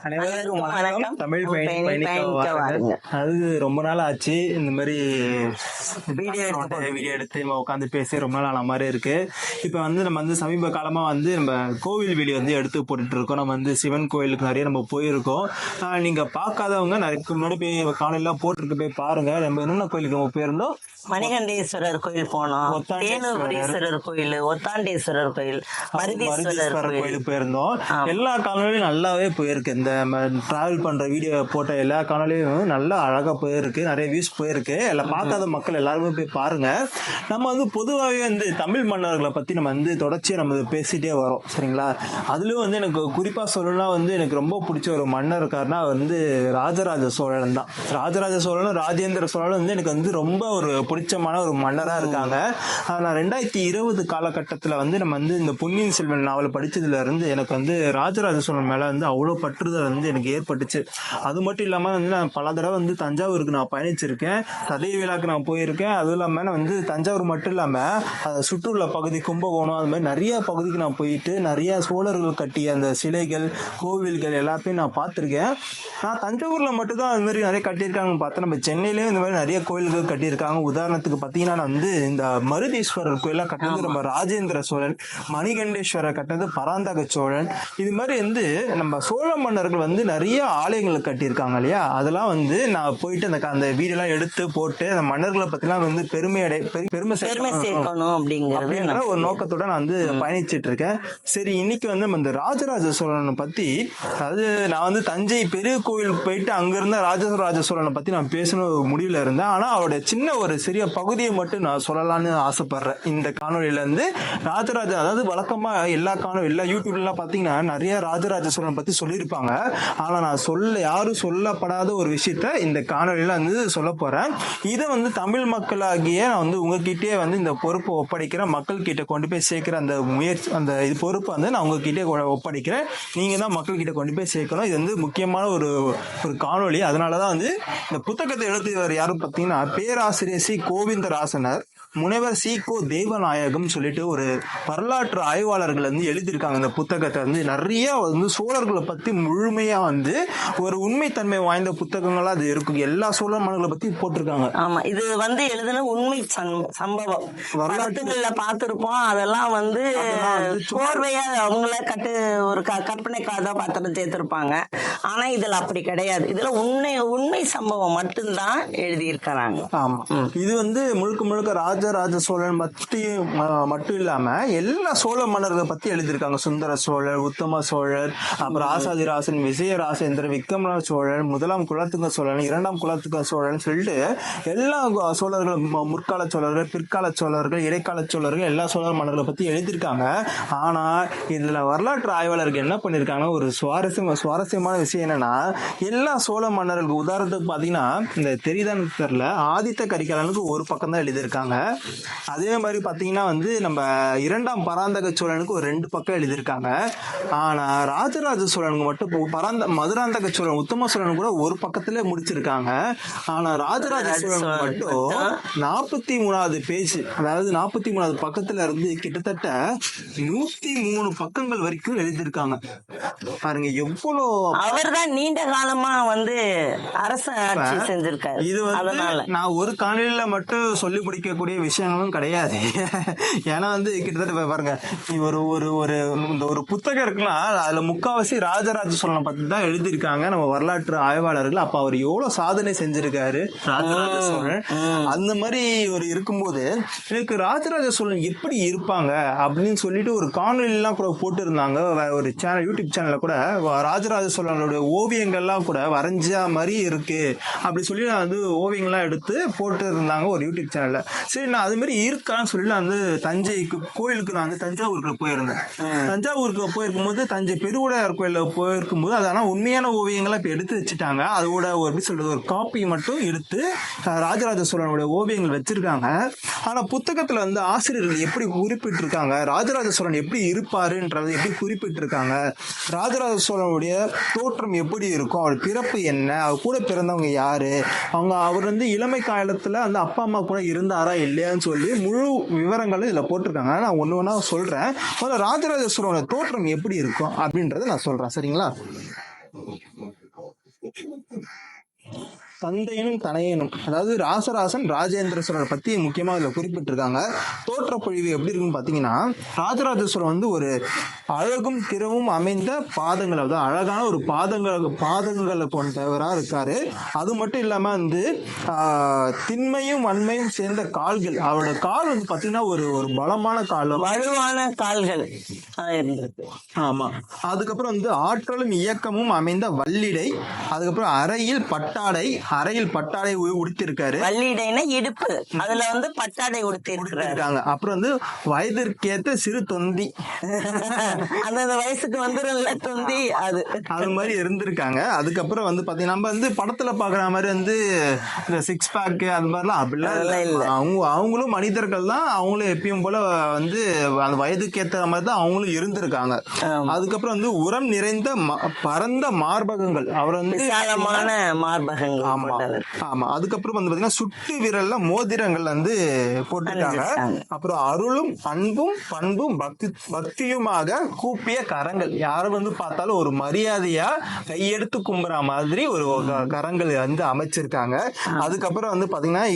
அனைவருக்கும் வணக்கம். வணக்கம். தமிழ் பயணிக்க வாருங்க. அது ரொம்ப நாள் ஆச்சு இந்த மாதிரி வீடியோ எடுத்து நம்ம உட்காந்து பேசி ரொம்ப நாள் ஆன மாதிரி இருக்கு. இப்போ வந்து நம்ம வந்து சமீப காலமா வந்து நம்ம கோவில் வீடியோ வந்து எடுத்து போட்டுட்டு இருக்கோம். நம்ம வந்து சிவன் கோயிலுக்கு நிறைய நம்ம போயிருக்கோம். நீங்க பார்க்காதவங்க நிறைய முன்னாடி போய் காலையில போட்டுருக்கு போய் பாருங்க. நம்ம என்னென்ன கோயிலுக்கு நம்ம போயிருந்தோம்? மணிகண்டேஸ்வரர் கோயில் போனோம், தேனூரீஸ்வரர் கோயில், ஒத்தாண்டேஸ்வரர் கோயில், மருதீஸ்வரர் கோயிலுக்கு போயிருந்தோம். எல்லா காணொலியும் நல்லாவே போயிருக்கு. இந்த டிராவல் பண்ற வீடியோ போட்ட எல்லா காணொலியும் நல்லா அழகா போயிருக்கு, நிறைய வியூஸ் போயிருக்கு. எல்லாம் பார்க்காத மக்கள் எல்லாருமே போய் பாருங்க. நம்ம வந்து பொதுவாகவே வந்து தமிழ் மன்னர்களை பத்தி நம்ம வந்து தொடர்ச்சியா நம்ம பேசிட்டே வரோம், சரிங்களா? அதுலயும் வந்து எனக்கு குறிப்பா சொல்லணும்னா வந்து எனக்கு ரொம்ப பிடிச்ச ஒரு மன்னர் இருக்காருன்னா வந்து ராஜராஜ சோழன் தான். ராஜராஜ சோழனும் ராஜேந்திர சோழனும் வந்து எனக்கு வந்து ரொம்ப ஒரு பிடிச்சமான ஒரு மன்னரா இருக்காங்க. நான் 2020 காலகட்டத்தில் வந்து நம்ம வந்து இந்த பொன்னியின் செல்வன் நாவல் படிச்சதுல இருந்து எனக்கு வந்து ராஜராஜ சோழன் மேல வந்து அவ்வளோ பற்றுதல் வந்து எனக்கு ஏற்பட்டுச்சு. அது மட்டும் இல்லாம வந்து நான் பல தடவை வந்து தஞ்சாவூருக்கு நான் பயணிச்சிருக்கேன், சதய விழாக்கு நான் போயிருக்கேன். அதுவும் இல்லாம வந்து தஞ்சாவூர் மட்டும் இல்லாம அதை சுற்றுலா பகுதி கும்பகோணம் அது மாதிரி நிறைய பகுதிக்கு நான் போயிட்டு நிறைய சோழர்கள் கட்டிய அந்த சிலைகள் கோவில்கள் எல்லாத்தையும் நான் பார்த்துருக்கேன். நான் தஞ்சாவூர்ல மட்டும் தான் அது மாதிரி நிறைய கட்டியிருக்காங்கன்னு பார்த்தேன். நம்ம சென்னையிலேயும் இந்த மாதிரி நிறைய கோயில்கள் கட்டியிருக்காங்க. உதாரணத்துக்கு பார்த்தீங்கன்னா வந்து இந்த மருதீஸ்வரர் கோயிலாம் கட்டினது நம்ம ராஜேந்திர சோழன், மணிகண்டேஸ்வரர் கட்டினது பராந்தக சோழன். இது மாதிரி வந்து நம்ம சோழ மன்னர்கள் வந்து நிறைய ஆலயங்களை கட்டியிருக்காங்க இல்லையா? அதெல்லாம் வந்து நான் போயிட்டு அந்த வீடியோலாம் எடுத்து போட்டு அந்த மன்னர்களை பத்திலாம் வந்து பெருமை சேர்க்கணும் அப்படிங்கிற ஒரு நோக்கத்தோட நான் வந்து பயணிச்சுட்டு இருக்கேன். சரி, இன்னைக்கு வந்து நம்ம இந்த ராஜராஜ சோழனை பத்தி, அதாவது நான் வந்து தஞ்சை பெரிய கோவில் போயிட்டு அங்க இருந்த ராஜராஜ சோழனை பத்தி நான் பேசணும் முடிவுல இருந்தேன். ஆனா அவருடைய சின்ன ஒரு சிறிய பகுதியை மட்டும் நான் சொல்லலாம்னு ஆசைப்படுறேன் இந்த காணொலியில இருந்து. ராஜராஜா, அதாவது வழக்கமா எல்லா யூடியூப்லாம் பாத்தீங்கன்னா நிறைய ராஜராஜ சோழனை பத்தி சொல்லியிருப்பாங்க. ஆனா நான் யாரும் சொல்லப்படாத ஒரு விஷயத்த இந்த காணொலியில வந்து சொல்ல போறேன். இதை வந்து தமிழ் மக்களாகிய நான் வந்து உங்ககிட்டயே வந்து இந்த பொறுப்பை ஒப்படைக்கிறேன். மக்கள் கிட்ட கொண்டு போய் சேர்க்கிற அந்த முயற்சி, அந்த இது பொறுப்பை வந்து நான் உங்ககிட்டே ஒப்படைக்கிறேன். நீங்க தான் மக்கள் கிட்ட கொண்டு போய் சேர்க்கணும். இது வந்து முக்கியமான ஒரு காணொலி. அதனாலதான் வந்து இந்த புத்தகத்தை எழுதியவர் யாரும் பார்த்தீங்கன்னா பேராசிரியர் சி கோவிந்தராசனர், முனைவர் சி கோ தேவநாயகம் சொல்லிட்டு ஒரு வரலாற்று ஆய்வாளர்கள் வந்து எழுதியிருக்காங்க. இந்த புத்தகத்தை வந்து நிறைய வந்து சோழர்களை பத்தி முழுமையா வந்து ஒரு உண்மைத்தன்மை வாய்ந்த புத்தகங்களா அது இருக்கும். எல்லா சோழர் மன்னர்களை பத்தி போட்டிருக்காங்க. ஆமா, இது வந்து எழுதுன உண்மை சம்பவம் வரலாற்றுல பார்த்திருப்போம். அதெல்லாம் வந்து கோர்வையா அவங்கள ஒரு கற்பனை காதா பாத்திரம் சேர்த்திருப்பாங்க. ஆனா இதுல அப்படி கிடையாது. இதுல உண்மை சம்பவம் மட்டும்தான் எழுதியிருக்கிறாங்க. ஆமா, இது வந்து முழுக்க ராஜராஜ சோழன் மட்டும் இல்லாம எல்லா சோழ மன்னர்களை பத்தி எழுதியிருக்காங்க. சுந்தர சோழர், உத்தம சோழர், அப்புறம் ஆசாதிராசன், விஜயராசேந்திரன், விக்ரம சோழன், முதலாம் குலத்துங்க சோழன், இரண்டாம் குலத்துங்க சோழன் சொல்லிட்டு எல்லா சோழர்கள், முற்கால சோழர்கள், பிற்கால சோழர்கள், இடைக்கால சோழர்கள், எல்லா சோழர் மன்னர்களை பத்தி எழுதியிருக்காங்க. ஆனா இதுல வரலாற்று ஆய்வாளர்கள் என்ன பண்ணிருக்காங்கன்னா ஒரு சுவாரஸ்யமான விஷயம் என்னன்னா, எல்லா சோழ மன்னர்களுக்கு உதாரணத்துக்கு பாத்தீங்கன்னா இந்த தெரியுதான்னு தெரியல, ஆதித்த கரிகாலனுக்கு ஒரு பக்கம் தான் எழுதியிருக்காங்க. அதே மாதிரி பாத்தீங்கன்னா வந்து நம்ம இரண்டாம் பராந்தக சோழனுக்கு ஒரு 2 பக்கம் எழுதியிருக்காங்க. ஆனா ராஜராஜ சோழனுக்கு மட்டும் மதுராந்தக சோழன், உத்தம சோழன் கூட ஒரு பக்கத்திலே முடிச்சிருக்காங்க. ஆனா ராஜராஜ சோழன் மட்டும் 43வது பேஜ், அதாவது 43வது பக்கத்துல இருந்து கிட்டத்தட்ட 103 பக்கங்கள் வரைக்கும் எழுதியிருக்காங்க. பாருங்க எவ்வளவு. அவர் தான் நீண்ட காலமா வந்து அரசு ஆட்சி செஞ்சிருக்காரு. இது வந்து நான் ஒரு காணொலியில மட்டும் சொல்லி முடிக்கக்கூடிய விஷயங்களும் கிடையாது. ஏன்னா வந்து கிட்டத்தட்ட பாருங்க, ஒரு புத்தகம் இருக்குன்னா அதுல முக்காவாசி ராஜராஜ சோழனை பத்தி தான் எழுதியிருக்காங்க நம்ம வரலாற்று ஆய்வாளர்கள். அப்ப அவர் எவ்வளவு சாதனை செஞ்சிருக்காரு ராஜராஜ சோழன். அந்த மாதிரி ஒரு இருக்கும்போது எனக்கு ராஜராஜ சோழன் எப்படி இருப்பாங்க அப்படின்னு சொல்லிட்டு ஒரு காணொலி எல்லாம் கூட போட்டு இருந்தாங்க. ஒரு சேனல், யூடியூப் சேனல்ல கூட ராஜராஜ சோழனுடைய ஓவியங்கள்லாம் கூட வரைஞ்ச மாதிரி இருக்கு அப்படி சொல்லி நான் வந்து ஓவியங்கள்லாம் எடுத்து போட்டு இருந்தாங்க ஒரு யூடியூப் சேனல்ல. சரி, நான் அது மாதிரி இருக்கான்னு சொல்லி நான் வந்து கோயிலுக்கு நான் வந்து தஞ்சாவூருக்கு போயிருந்தேன். தஞ்சாவூருக்கு போயிருக்கும்போது தஞ்சை பெருவுடையார் கோயில போயிருக்கும்போது அதெல்லாம் உண்மையான ஓவியங்களை இப்ப எடுத்து வச்சுட்டாங்க. அதோட ஒரு காப்பி மட்டும் எடுத்து ராஜராஜ சோழனுடைய ஓவியங்கள் வச்சிருக்காங்க. ஆனா புத்தகத்துல வந்து ஆசிரியர்கள் எப்படி குறிப்பிட்டிருக்காங்க, ராஜராஜ சோழன் எப்படி இருப்பாருன்றது எப்படி குறிப்பிட்டிருக்காங்க, ராஜராஜ சோழனுடைய தோற்றம் எப்படி இருக்கும், அவர் பிறப்பு என்ன, அவர் கூட பிறந்தவங்க யாரு, அவர் வந்து இளமை காலத்துல அந்த அப்பா அம்மா கூட இருந்தாரா இல்லையான்னு சொல்லி முழு விவரங்களும் இதுல போட்டிருக்காங்க. நான் ஒண்ணு ஒண்ணா சொல்றேன். ராஜராஜ சோழனோட தோற்றம் எப்படி இருக்கும் அப்படின்றத நான் சொல்றேன், சரிங்களா? தந்தையனும் தனையனும், அதாவது ராசராசன் ராஜேந்திர சோழர் பத்தி முக்கியமா இதுல குறிப்பிட்டிருக்காங்க. தோற்றப்பொழிவு எப்படி இருக்குன்னு பாத்தீங்கன்னா, ராஜராஜ சோழன் வந்து ஒரு அழகும் திறமும் அமைந்த பாதங்கள், அதாவது அழகான ஒரு பாதங்களை கொண்டவரா இருக்காரு. அது மட்டும் இல்லாம வந்து திண்மையும் வன்மையும் சேர்ந்த கால்கள். அவரோட கால் வந்து பாத்தீங்கன்னா ஒரு ஒரு பலமான கால், வலுவான கால்கள் இருந்திருக்கு. ஆமா. அதுக்கப்புறம் வந்து ஆற்றலும் இயக்கமும் அமைந்த வல்லிடை. அதுக்கப்புறம் அறையில் பட்டாடை உடுத்திருக்காரு. வல்லிடைனா இடுப்பு, அதுல வந்து பட்டாடை உடுத்திருக்காங்க. அப்புறம் வந்து வயதிற்கேற்ற சிறு தொந்தி, அந்த வயசுக்கு வந்துரும்ல தொந்தி, அது மாதிரி இருந்திருக்காங்க. அதுக்கப்புறம் வந்து பாத்தீங்கன்னா நம்ம வந்து படத்துல பாக்குற மாதிரி வந்து இந்த சிக்ஸ் பேக் அது மாதிரிலாம் அப்படிலாம் இல்ல. அவங்களும் மனிதர்கள் தான். அவங்களும் எப்பயும் போல வந்து அந்த வயதுக்கு ஏற்ற மாதிரி தான் அவங்களும் இருந்திருக்காங்க. அதுக்கப்புறம் வந்து உரம் நிறைந்த பரந்த மார்பகங்கள், அவர் வந்து விசாலமான மார்பகங்கள். ஆமா. அதுக்கப்புறம் வந்து பாத்தீங்கன்னா சுட்டு விரல்ல மோதிரங்கள் வந்து போட்டுட்டாங்க. அப்புறம் அருளும் அன்பும் பண்பும் பக்தியுமாக கூப்பிய கரங்கள். யாரும் வந்து பார்த்தாலும் ஒரு மரியாதையா கையெடுத்து கும்புற மாதிரி ஒரு கரங்கள் வந்து அமைச்சிருக்காங்க. அதுக்கப்புறம் வந்து பாத்தீங்கன்னா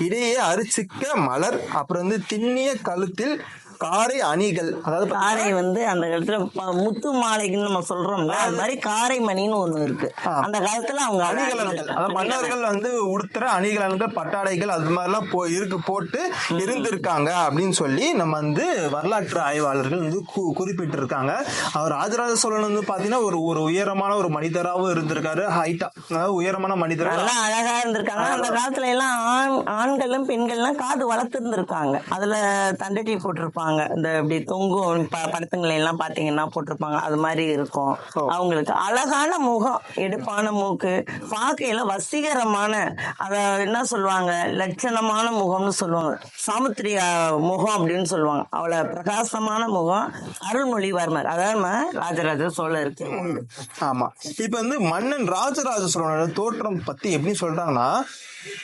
இடையே அரிசிக்க மலர், அப்புறம் வந்து திண்ணிய கழுத்தில் காரை அணிகள், அதாவது காரை வந்து அந்த காலத்துல முத்து மாலைக்குன்னு நம்ம சொல்றோம்ல, அது மாதிரி காரை மணின்னு ஒண்ணு இருக்கு. அந்த காலத்துல அவங்க அணிகலன்கள், அதாவது மன்னர்கள் வந்து உடுத்துற அணிகலன்கள் பட்டாடைகள் அது மாதிரிலாம் போட்டு இருந்திருக்காங்க அப்படின்னு சொல்லி நம்ம வந்து வரலாற்று ஆய்வாளர்கள் வந்து குறிப்பிட்டு இருக்காங்க. அவர் ராஜராஜ சோழன் வந்து பாத்தீங்கன்னா ஒரு உயரமான ஒரு மனிதராகவும் இருந்திருக்காரு. ஹைட்டா, அதாவது உயரமான மனிதர், நல்லா அழகா இருந்திருக்காங்க. அந்த காலத்துல எல்லாம் ஆண்களும் பெண்கள்லாம் காது வளர்த்து இருந்திருக்காங்க. அதுல தண்டட்டி போட்டிருப்பாங்க. இந்த இப்படி தொங்கும் படத்துங்களை எல்லாம் பாத்தீங்கன்னா போட்டிருப்பாங்க. அது மாதிரி இருக்கும். அவங்களுக்கு அழகான முகம், எடுப்பான மூக்கு, பார்க்கையில வசீகரமான, அத என்ன சொல்லுவாங்க, லட்சணமான முகம்னு சொல்லுவாங்க. சாமுத்திரிய முகம் அப்படின்னு சொல்லுவாங்க. அவளை பிரகாசமான முகம் அருள்மொழிவர்மர், அதாவது ராஜராஜ சோழருக்கு உண்டு. ஆமா. இப்ப வந்து மன்னன் ராஜராஜ சோழனோட தோற்றம் பத்தி எப்படி சொல்றாங்கன்னா,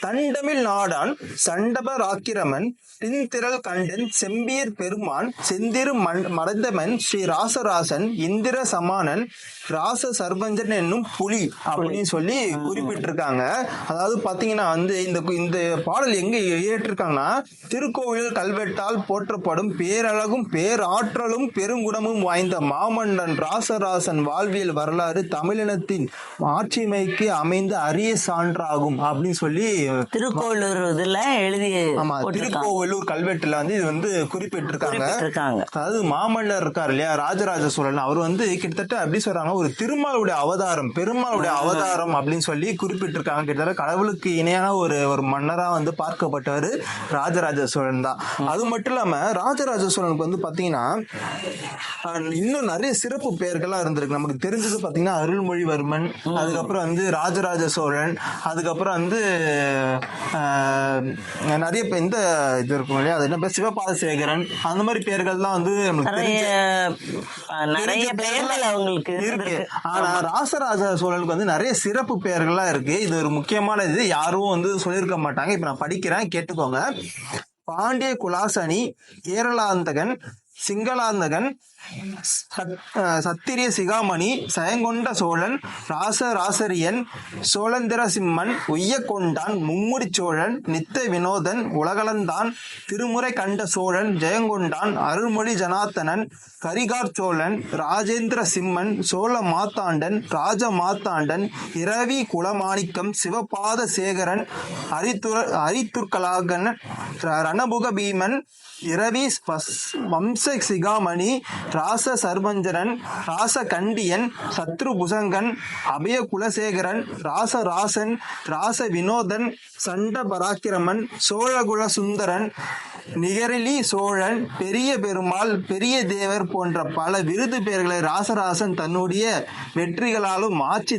தண்டமிழ் நாடான் சண்டபராக்கிரமன் தின்திரள் கண்டன் செம்பியர் பெருமான் செந்திரு மறைந்தமன் ஸ்ரீ ராசராசன் இந்திர சமானன் ராச சர்வஞ்சன் என்னும் புலி அப்படின்னு சொல்லி குறிப்பிட்டிருக்காங்க. அதாவது பாத்தீங்கன்னா வந்து இந்த பாடல் எங்க ஏற்றிருக்காங்கன்னா, திருக்கோவில் கல்வெட்டால் போற்றப்படும் பேரழகும் பேராற்றலும் பெருங்குணமும் வாய்ந்த மாமன்னன் ராசராசன் வாழ்வியல் வரலாறு தமிழினத்தின் ஆட்சிமைக்கு அமைந்த அரிய சான்றாகும் அப்படின்னு சொல்லி திருக்கோவிலூர் இதுல எழுதி, ஆமா, திருக்கோவிலூர் கல்வெட்டுல வந்து இது வந்து குறிப்பிட்டிருக்காங்க. அதாவது மாமன்னர் இருக்காரு இல்லையா ராஜராஜ சோழன், அவர் வந்து கிட்டத்தட்ட எப்படி சொல்றாங்க, ஒரு திருமாலுடைய அவதாரம், பெருமாளுடைய அவதாரம் அப்படின்னு சொல்லி குறிப்பிட்டிருக்காங்க. கிட்டத்தட்ட கடவுளுக்கு இணையான ஒரு மன்னரா வந்து பார்க்கப்பட்டவர் ராஜராஜ சோழன் தான். அது மட்டும் இல்லாம ராஜராஜ சோழனுக்கு வந்து பாத்தீங்கன்னா இன்னும் நிறைய சிறப்பு பெயர்கள்லாம் இருந்திருக்கு. நமக்கு தெரிஞ்சது பாத்தீங்கன்னா அருள்மொழிவர்மன், அதுக்கப்புறம் வந்து ராஜராஜ சோழன், அதுக்கப்புறம் வந்து நிறைய இந்த இது இருக்கும் இல்லையா, அது என்ன சிவபாதசேகரன், அந்த மாதிரி பெயர்கள்லாம் வந்து நிறைய பெயர்கள் அவங்களுக்கு இருக்கு. ஆனா ராசராஜ சோழனுக்கு வந்து நிறைய சிறப்பு பெயர்கள்லாம் இருக்கு. இது ஒரு முக்கியமான இது, யாரும் வந்து சொல்லியிருக்க மாட்டாங்க. இப்ப நான் படிக்கிறேன், கேட்டுக்கோங்க. பாண்டிய குலாசனி, கேரளாந்தகன், சிங்களாந்தகன், சத்திரிய சிகாமணி, சயங்கொண்ட சோழன், ராசரியன், சோழந்திர சிம்மன், உய்யக்கொண்டான், மும்முடி சோழன், நித்த வினோதன், உலகளந்தான், திருமுறை கண்ட சோழன், ஜெயங்கொண்டான், அருள்மொழி ஜனார்த்தனன், கரிகார் சோழன், ராஜேந்திர சிம்மன், சோழ மாத்தாண்டன், ராஜ மாத்தாண்டன், இரவி குலமாணிக்கம், சிவபாத சேகரன், அரித்துர்கலாகன், ரணபுக பீமன், இரவி வம்ச சிகாமணி, ராச சர்வஞ்சரன், ராச கண்டியன், சத்ருபுசங்கன், அபய குலசேகரன், ராசராசன், ராச வினோதன், சண்ட பராக்கிரமன், சோழகுல சுந்தரன், நிகரிலி சோழன், பெரிய பெருமாள், பெரிய தேவர் போன்ற பல விருது பெயர்களை ராசராசன் தன்னுடைய வெற்றிகளாலும் ஆட்சி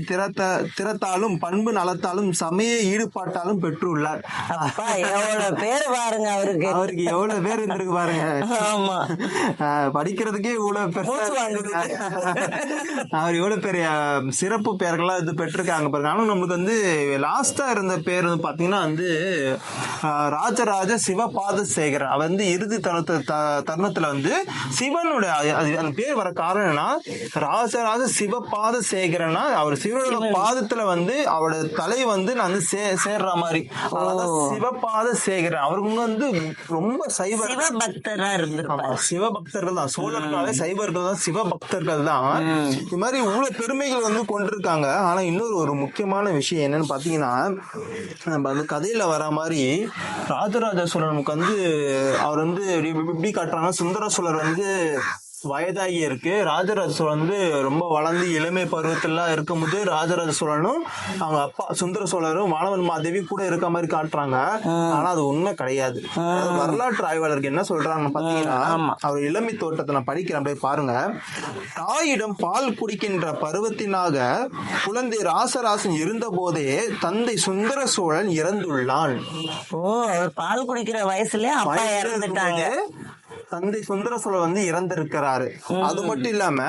திறத்தாலும் பண்பு நலத்தாலும் சமய ஈடுபாட்டாலும் பெற்றுள்ளார். எவ்வளவு பேர் பாருங்க, அவருக்கு எவ்வளவு பேர் இருந்திருக்கு பாருங்க. ஆமா, படிக்கிறதுக்கே அவர் இவ்வளவு பெரிய சிறப்பு பெயர்கள்லாம் இது பெற்றிருக்காங்க பாருங்க. ஆனா நம்மளுக்கு வந்து லாஸ்டா இருந்த பேர் வந்து பாத்தீங்கன்னா வந்து ராஜராஜ சிவபாதசேகரன். அவர் வந்து இறுதி தருணத்துல வந்து சிவனுடைய அந்த பேர் வர காரணம் என்னன்னா, ராஜராஜ சிவபாதசேகரனா அவர் சிவனோட பாதத்துல வந்து அவரோட தலை வந்து நான் வந்து சேர்ற மாதிரி சிவபாதசேகரன். அவருக்கு வந்து ரொம்ப சிவபக்தரா இருந்திருப்பாரு. சிவபக்தர்கள் தான் சோழர்களாலே சைவர்கள் தான் சிவபக்தர்கள் தான். இது மாதிரி இவ்வளவு பெருமைகள் வந்து கொண்டிருக்காங்க. ஆனா இன்னொரு ஒரு முக்கியமான விஷயம் என்னன்னு பாத்தீங்கன்னா, நம்ம அந்த கதையில வர மாதிரி ராஜராஜ சோழனுக்கு வந்து அவர் வந்து எப்படி காட்டுறாங்க, சுந்தர சோழர் வந்து வயதாகி இருக்கு, ராஜராஜ சோழன் வந்து ரொம்ப வளர்ந்து இளமை பருவத்திலாம் இருக்கும்போது ராஜராஜ சோழனும் அவங்க அப்பா சுந்தர சோழரும் வானவன் மாதேவி கூட இருக்க மாதிரி காட்டுறாங்க. ஆனா அது உண்மை கிடையாது. வரலாற்று ஆய்வாளருக்கு என்ன சொல்றாங்க பாத்தீங்கன்னா, அவர் இளமை தோட்டத்தை நான் படிக்கிறேன் போய் பாருங்க. தாயிடம் பால் குடிக்கின்ற பருவத்தினாக குழந்தை ராசராசன் இருந்த போதே தந்தை சுந்தர சோழன் இறந்துள்ளான். அவர் பால் குடிக்கிற வயசுல அப்பா இறந்துட்டாங்க. தந்தை சுந்தர சோழர் வந்து இறந்திருக்கிறாரு. அது மட்டும் இல்லாம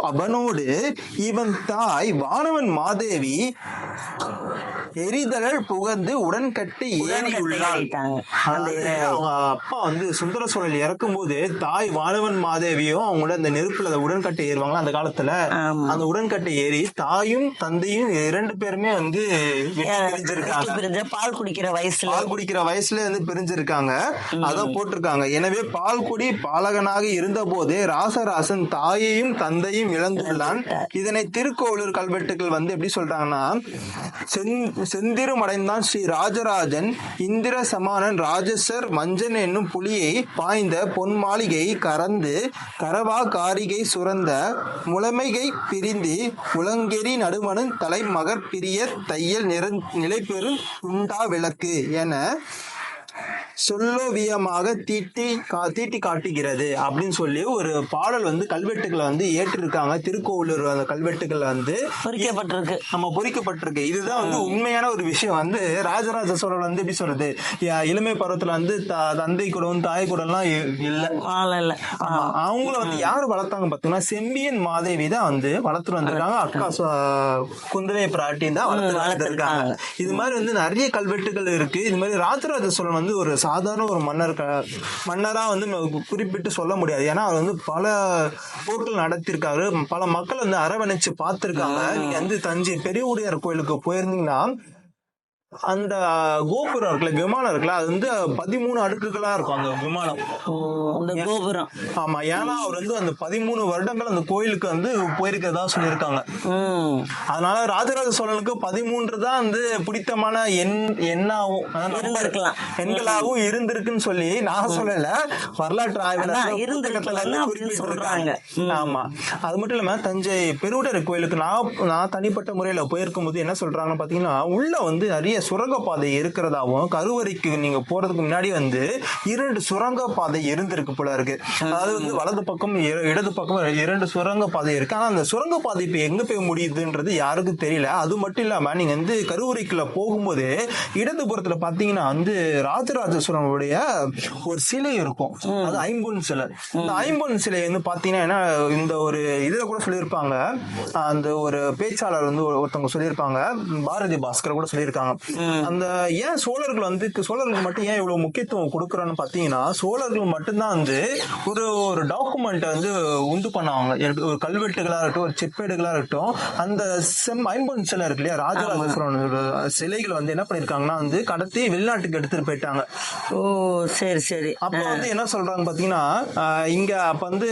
அவனோடு இவன் தாய் வானவன் மாதேவி எரிதழல் புகழ்ந்து உடன்கட்டி ஏறியுள்ளாள். அவங்க அப்பா வந்து சுந்தர சோழர் இறக்கும் போது தாய் வானவன் மாதேவியும் அவங்களோட அந்த நெருப்புல உடன்கட்டை ஏறுவாங்க. அந்த காலத்துல அந்த உடன்கட்டை ஏறி தாயும் தந்தையும் 2 பேருமே வந்து பிரிஞ்சிருக்காங்க. பால் குடிக்கிற வயசுல வந்து பிரிஞ்சிருக்காங்க. அதான் போட்டிருக்காங்க. எனவே பால்குடி பாலகனாக இருந்த போதே ராசராசன் தாயையும் தந்தையும் இழந்துள்ளான். இதனை திருக்கோவிலூர் கல்வெட்டுகள் வந்து எப்படி சொல்றாங்கன்னா, செந்திரும் அடைந்தான் ஸ்ரீ ராஜராஜன் இந்திர சமானன் ராஜசர் மஞ்சன் என்னும் புலியை பாய்ந்த பொன் மாளிகை கறந்து கரவா காரிகை சுரந்த முளமைகை பிரிந்தி முழங்கெறி நடுமனு தலைமகர் பிரிய தையல் நிலைபெறும் உண்டா விளக்கு என சொல்லோவியமாக தீட்டி காட்டுகிறது அப்படின்னு சொல்லி ஒரு பாடல் வந்து கல்வெட்டுகளை வந்து ஏற்றிருக்காங்க. திருக்கோவிலூர் அந்த கல்வெட்டுகள் வந்து பொறிக்கப்பட்டிருக்கு. இதுதான் வந்து உண்மையான ஒரு விஷயம். வந்து ராஜராஜ சோழர் வந்து எப்படி சொல்றது, இளமை பருவத்துல வந்து தந்தை கூடவும் தாய் கூட எல்லாம் இல்ல. அவங்கள வந்து யாரு வளர்த்தாங்க பாத்தீங்கன்னா, செம்பியன் மாதேவி தான் வந்து வளர்த்துட்டு வந்திருக்காங்க. அக்கா குந்தவை பிராட்டின் தான் வளர்த்துருக்காங்க. இது மாதிரி வந்து நிறைய கல்வெட்டுகள் இருக்கு. இது மாதிரி ராஜராஜ சோழன் வந்து ஒரு சாதாரண ஒரு மன்னரா வந்து குறிப்பிட்டு சொல்ல முடியாது. ஏன்னா அவர் வந்து பல போர்கள் நடத்திருக்காரு, பல மக்கள் வந்து அரவணைச்சு பார்த்திருக்காங்க. நீங்க வந்து தஞ்சை பெரியவுடையார் கோயிலுக்கு போயிருந்தீங்கன்னா அந்த கோபுரம் இருக்குல்ல, விமானம் இருக்குல்ல, அது வந்து 13 அடுக்குகளா இருக்கும் அந்த விமானம், அந்த கோபுரம். ஆமா, ஏன்னா அவர் வந்து அந்த 13 வருடங்கள் அந்த கோயிலுக்கு வந்து போயிருக்கிறதா சொல்லியிருக்காங்க. அதனால ராஜராஜ சோழனுக்கு 13 தான் வந்து பிடித்தமான எண்களாகவும் இருந்திருக்குன்னு சொல்லி நான் சொல்லல, வரலாற்று ஆய்வாளர் சொல்றாங்க. ஆமா, அது மட்டும் இல்லாம தஞ்சை பெருவுடையார் கோயிலுக்கு நான் தனிப்பட்ட முறையில போயிருக்கும் போது என்ன சொல்றாங்கன்னு பாத்தீங்கன்னா, உள்ள வந்து நிறைய சுரங்கப்பாதை இருக்கிறதாவும், கருவறைக்கு நீங்க போறதுக்கு முன்னாடி வந்து 2 சுரங்கப்பாதை இருந்திருக்கு போல இருக்கு. அதாவது வந்து வலது பக்கம் இடது பக்கம் 2 சுரங்கப்பாதை இருக்கு. ஆனா அந்த சுரங்கப்பாதை இப்ப எங்க போய் முடியுதுன்றது யாருக்கும் தெரியல. அது மட்டும் இல்லாம நீங்க வந்து கருவறைக்குள்ள போகும்போது இடதுபுறத்துல பாத்தீங்கன்னா வந்து ராஜராஜ சோழனுடைய ஒரு சிலை இருக்கும். அது ஐம்பொன் சிலை. இந்த ஐம்பொன் சிலை வந்து பாத்தீங்கன்னா இந்த ஒரு இதுல கூட சொல்லியிருப்பாங்க, அந்த ஒரு பேச்சாளர் வந்து ஒருத்தவங்க சொல்லியிருப்பாங்க, பாரதி பாஸ்கர் கூட சொல்லியிருக்காங்க. அந்த ஏன் சோழர்களுக்கு மட்டும் ஏன் இவ்வளவு முக்கியத்துவம் கொடுக்கறோம்னு பாத்தீங்கன்னா, சோழர்கள் மட்டும்தான் வந்து ஒரு டாக்குமெண்ட் வந்து உண்டு பண்ணுவாங்க. ஒரு கல்வெட்டுகளா இருக்கட்டும், ஒரு செப்பேடுகளா இருக்கட்டும், அந்த ஐம்பொன் சிலை இருக்கு இல்லையா, ராஜராஜ சோழனோட சிலைகள் வந்து என்ன பண்ணிருக்காங்கன்னா வந்து கடத்தி வெளிநாட்டுக்கு எடுத்துட்டு போயிட்டாங்க. ஓ சரி சரி. அப்ப வந்து என்ன சொல்றாங்க பாத்தீங்கன்னா, இங்க அப்ப வந்து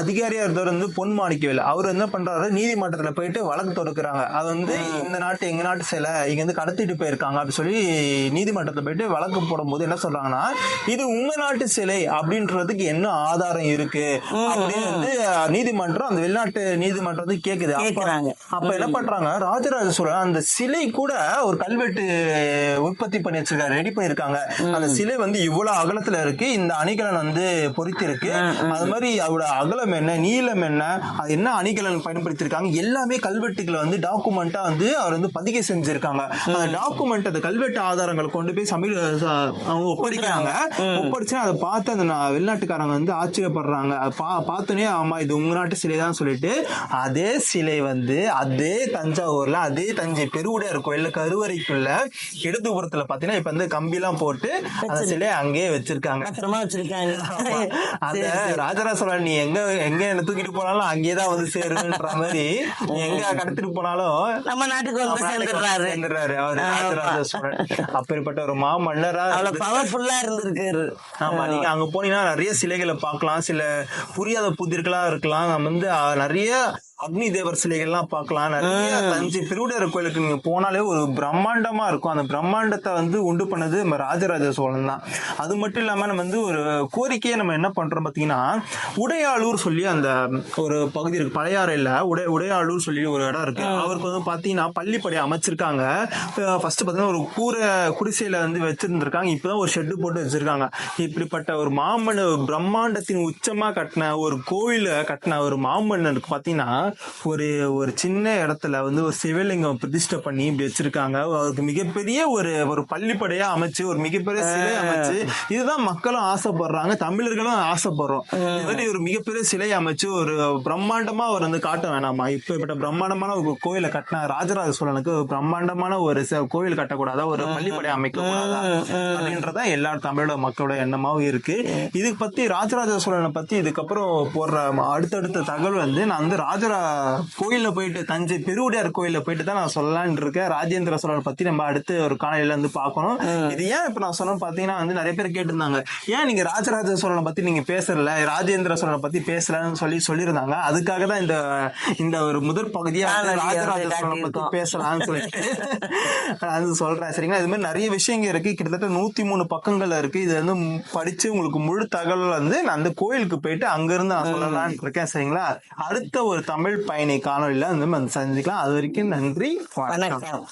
அதிகாரியா இருந்தவர் வந்து பொன்மாணிக்கவேல், அவர் என்ன பண்றாரு, நீதிமன்றத்துல போயிட்டு வழக்கு தொடுக்கிறாங்க. அது வந்து இந்த நாட்டு எங்க நாட்டு சிலை இங்க வந்து கடத்திட்டு போயிருக்காங்க அப்படின்னு சொல்லி நீதிமன்றத்தை போயிட்டு வழக்கு போடும்போது என்ன சொல்றாங்கன்னா, இது உங்க நாட்டு சிலை அப்படின்றதுக்கு என்ன ஆதாரம் இருக்கு அப்படின்னு வந்து நீதிமன்றம், அந்த வெளிநாட்டு நீதிமன்றம் வந்து கேக்குது. அப்ப என்ன பண்றாங்க, ராஜராஜ சோழன் அந்த சிலை கூட ஒரு கல்வெட்டு உற்பத்தி பண்ணி வச்சிருக்காரு, ரெடி பண்ணிருக்காங்க. அந்த சிலை வந்து இவ்வளவு அகலத்துல இருக்கு, இந்த அணிகலன் வந்து பொறித்து இருக்கு, அது மாதிரி அதோட அகலம் என்ன, நீளம் என்ன, அது என்ன அணிகலன் பயன்படுத்தி இருக்காங்க, எல்லாமே கல்வெட்டுகளை வந்து டாக்குமெண்டா வந்து அவர் வந்து பதிகை செஞ்சிருக்காங்க. அந்த டாக்குமெண்ட், அந்த கல்வெட்டு ஆதாரங்களை கொண்டு போய் அவங்க ஒப்படைக்கிறாங்க. ஒப்படைச்சு அதை பார்த்து அந்த வெளிநாட்டுக்காரங்க வந்து ஆச்சரியப்படுறாங்க. பார்த்தோன்னே ஆமா இது உங்க நாட்டு சிலை தான் சொல்லிட்டு அதே சிலை வந்து அதே தஞ்சாவூர்ல அதே தஞ்சை பெருவுடையார் கோயில்ல கருவறைக்குள்ள இடதுபுறத்துல பாத்தீங்கன்னா இப்ப வந்து கம்பி எல்லாம் போட்டு அந்த சிலையை அங்கேயே வச்சிருக்காங்க. அந்த ராஜராஜ சோழன் நீ எங்க எங்க என்ன தூக்கிட்டு போனாலும் அங்கேயேதான் வந்து சேருன்ற மாதிரி எங்க கடத்திட்டு போனாலும் நம்ம நாட்டுக்கு வந்து சேர்ந்துடுறாரு அவர் ராஜராஜ சோழன். அப்படிப்பட்ட ஒரு மாமன்னரா பவர்ஃபுல்லா இருந்திருக்காரு. ஆமா, நீங்க அங்க போனீங்கன்னா நிறைய சிலைகளை பார்க்கலாம். சில புரியாத புதிர்களா இருக்கலாம். நம்ம வந்து நிறைய அக்னி தேவர் சிலைகள்லாம் பார்க்கலாம். நிறைய தஞ்சை பெருவுடையார் கோயிலுக்கு நீங்க போனாலே ஒரு பிரம்மாண்டமா இருக்கும். அந்த பிரம்மாண்டத்தை வந்து உண்டு பண்ணது நம்ம ராஜராஜ சோழன் தான். அது மட்டும் இல்லாம நம்ம வந்து ஒரு கோரிக்கையை நம்ம என்ன பண்றோம் பாத்தீங்கன்னா, உடையாளூர் சொல்லி அந்த ஒரு பகுதி இருக்கு, பழையாறையில உடையாளூர் சொல்லி ஒரு இடம் இருக்கு. அவருக்கு வந்து பாத்தீங்கன்னா பள்ளிப்படை அமைச்சிருக்காங்க. ஃபர்ஸ்ட் பாத்தீங்கன்னா ஒரு குடிசையில வந்து வச்சிருந்திருக்காங்க. இப்பதான் ஒரு ஷெட்டு போட்டு வச்சிருக்காங்க. இப்படிப்பட்ட ஒரு பிரம்மாண்டத்தின் உச்சமா கட்டின ஒரு கோயில கட்டின ஒரு மாமன்னருக்கு பாத்தீங்கன்னா ஒரு சின்ன இடத்துல வந்து ஒரு சிவலிங்கம் பிரதிஷ்டை பண்ணி இப்படி வச்சிருக்காங்க. அவருக்கு மிகப்பெரிய ஒரு பள்ளிப்படையா அமைச்சு ஒரு மிகப்பெரிய சிலை அமைச்சு, இதுதான் மக்களும் ஆசைப்படுறாங்க, தமிழர்களும் ஆசைப்படுறோம். இது மாதிரி ஒரு மிகப்பெரிய சிலை அமைச்சு ஒரு பிரம்மாண்டமா அவர் வந்து காட்ட வேணாமா? இப்ப பிரம்மாண்டமான ஒரு கோயிலை கட்டின ராஜராஜ சோழனுக்கு பிரம்மாண்டமான ஒரு கோயில் கட்டக்கூடாதா, ஒரு பள்ளிப்படை அமைக்க கூடாதா அப்படின்றத எல்லா தமிழோட மக்களோட எண்ணமாவும் இருக்கு. இதுக்கு பத்தி ராஜராஜ சோழனை பத்தி இதுக்கப்புறம் போடுற அடுத்தடுத்த தகவல் வந்து நான் வந்து கோயில்ல போயிட்டு தஞ்சை பெருவுடையார் கோயில்ல போயிட்டு தான் நான் சொல்லலான்னு இருக்கேன். ராஜேந்திர சோழர் பத்தி நம்ம அடுத்து ஒரு காலையில இருந்து பார்க்கணும். இது ஏன் இப்ப நான் சொன்ன பாத்தீங்கன்னா வந்து நிறைய பேர் கேட்டிருந்தாங்க, ஏன் நீங்க ராஜராஜ சோழனை பத்தி நீங்க பேசல, ராஜேந்திர சோழனை பத்தி பேசலன்னு சொல்லியிருந்தாங்க. அதுக்காக தான் இந்த ஒரு முதற் பகுதியா ராஜராஜ சோழனை பத்தி பேசலாம்னு சொல்லிட்டு அது சொல்றேன். சரிங்களா? இது மாதிரி நிறைய விஷயங்கள் இருக்கு. கிட்டத்தட்ட 103 பக்கங்கள் இருக்கு. இது வந்து படிச்சு உங்களுக்கு முழு தகவல் வந்து நான் அந்த கோயிலுக்கு போயிட்டு அங்க இருந்து நான் சொல்லலாம்னு இருக்கேன். சரிங்களா? அடுத்த ஒரு தமிழ் பயணி காணொலியில வந்து சந்திக்கலாம். அது வரைக்கும் நன்றி, வணக்கம்.